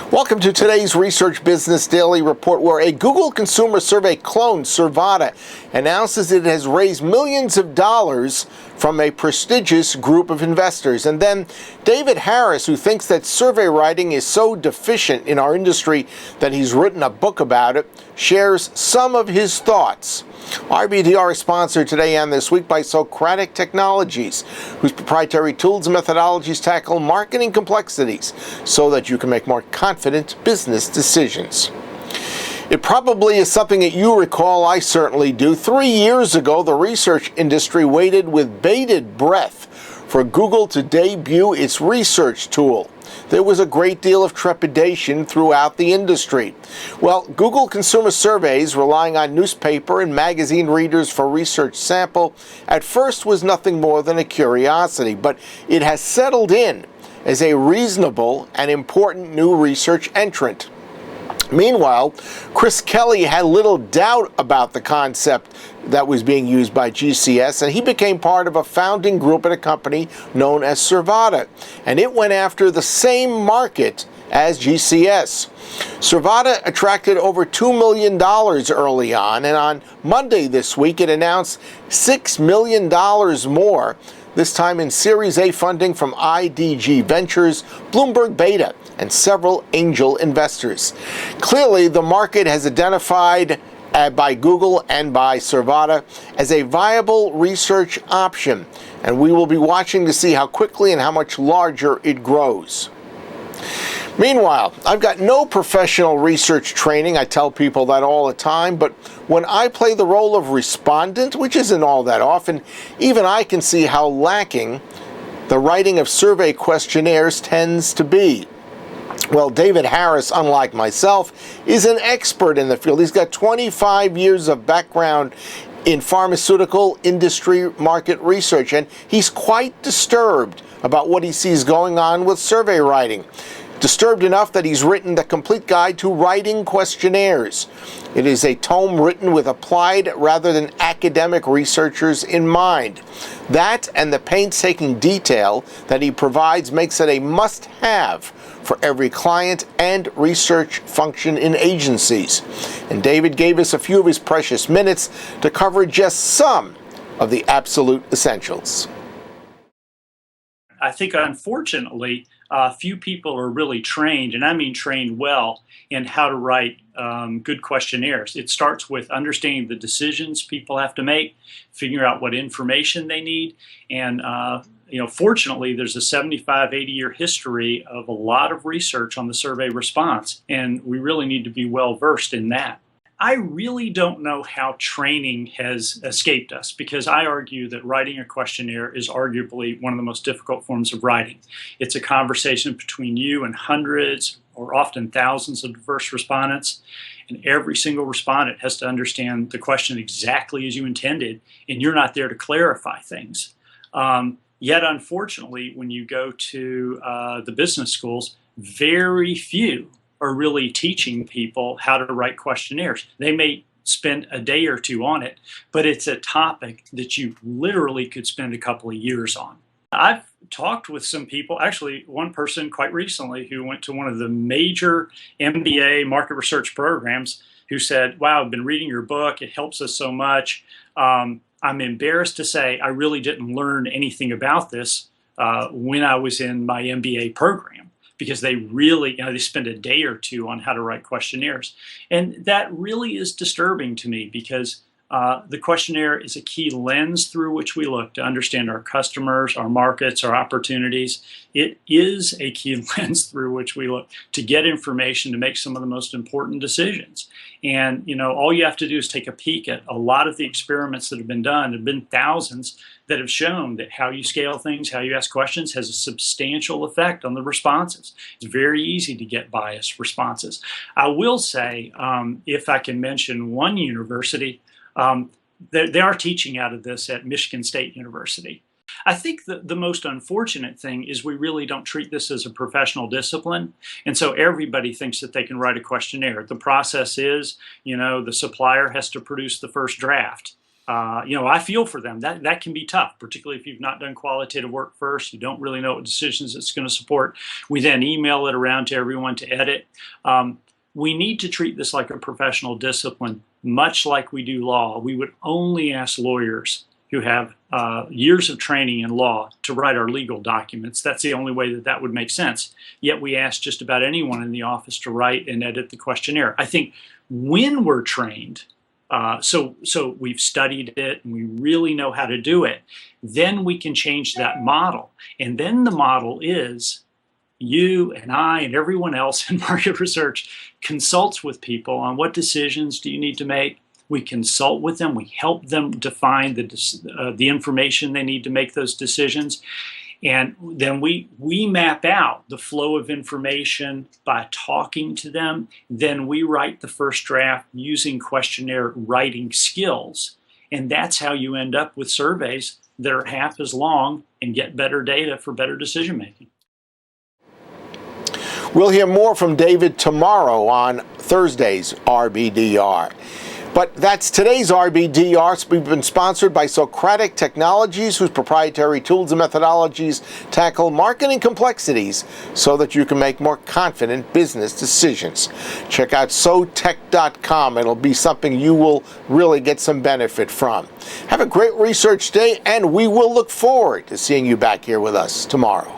Welcome to today's Research Business Daily Report, where a Google consumer survey clone, Survata, announces it has raised millions of dollars from a prestigious group of investors. And then David Harris, who thinks that survey writing is so deficient in our industry that he's written a book about it, shares some of his thoughts. RBDR is sponsored today and this week by Socratic Technologies, whose proprietary tools and methodologies tackle marketing complexities so that you can make more confident business decisions. It probably is something that you recall. I certainly do. 3 years ago, the research industry waited with bated breath for Google to debut its research tool. There was a great deal of trepidation throughout the industry. Well, Google consumer surveys, relying on newspaper and magazine readers for research sample, at first was nothing more than a curiosity, but it has settled in as a reasonable and important new research entrant. Meanwhile, Chris Kelly had little doubt about the concept that was being used by GCS, and he became part of a founding group at a company known as Survata, and it went after the same market as GCS. Survata attracted over $2 million early on, and on Monday this week it announced $6 million more, this time in Series A funding from IDG Ventures, Bloomberg Beta, and several angel investors. Clearly, the market has identified by Google and by Survata as a viable research option, and we will be watching to see how quickly and how much larger it grows. Meanwhile, I've got no professional research training. I tell people that all the time, but when I play the role of respondent, which isn't all that often, even I can see how lacking the writing of survey questionnaires tends to be. Well, David Harris, unlike myself, is an expert in the field. He's got 25 years of background in pharmaceutical industry market research, and he's quite disturbed about what he sees going on with survey writing. Disturbed enough that he's written the complete guide to writing questionnaires. It is a tome written with applied rather than academic researchers in mind. That and the painstaking detail that he provides makes it a must-have for every client and research function in agencies. And David gave us a few of his precious minutes to cover just some of the absolute essentials. I think, unfortunately, few people are really trained, and I mean trained well, in how to write good questionnaires. It starts with understanding the decisions people have to make, figuring out what information they need, and fortunately, there's a 75, 80-year history of a lot of research on the survey response, and we really need to be well-versed in that. I really don't know how training has escaped us, because I argue that writing a questionnaire is arguably one of the most difficult forms of writing. It's a conversation between you and hundreds or often thousands of diverse respondents, and every single respondent has to understand the question exactly as you intended, and you're not there to clarify things. Yet, unfortunately, when you go to the business schools, very few are really teaching people how to write questionnaires. They may spend a day or two on it, but it's a topic that you literally could spend a couple of years on. I've talked with some people, actually one person quite recently who went to one of the major MBA market research programs, who said, "Wow, I've been reading your book. It helps us so much. I'm embarrassed to say I really didn't learn anything about this when I was in my MBA program." Because they really, they spend a day or two on how to write questionnaires. And that really is disturbing to me, because the questionnaire is a key lens through which we look to understand our customers, our markets, our opportunities. It is a key lens through which we look to get information to make some of the most important decisions. And, all you have to do is take a peek at a lot of the experiments that have been done. There have been thousands that have shown that how you scale things, how you ask questions, has a substantial effect on the responses. It's very easy to get biased responses. I will say, if I can mention one university, they are teaching out of this at Michigan State University. I think the most unfortunate thing is we really don't treat this as a professional discipline. And so everybody thinks that they can write a questionnaire. The process is, the supplier has to produce the first draft. I feel for them. That can be tough, particularly if you've not done qualitative work first. You don't really know what decisions it's going to support. We then email it around to everyone to edit. We need to treat this like a professional discipline, much like we do law. We would only ask lawyers who have years of training in law to write our legal documents. That's the only way that would make sense. Yet we ask just about anyone in the office to write and edit the questionnaire. I think when we're trained, so we've studied it and we really know how to do it, then we can change that model. And then the model is you and I and everyone else in market research consults with people on what decisions do you need to make. We consult with them. We help them define the information they need to make those decisions. And then we map out the flow of information by talking to them. Then we write the first draft using questionnaire writing skills. And that's how you end up with surveys that are half as long and get better data for better decision making. We'll hear more from David tomorrow on Thursday's RBDR. But that's today's RBDR. We've been sponsored by Socratic Technologies, whose proprietary tools and methodologies tackle marketing complexities so that you can make more confident business decisions. Check out sotech.com. It'll be something you will really get some benefit from. Have a great research day, and we will look forward to seeing you back here with us tomorrow.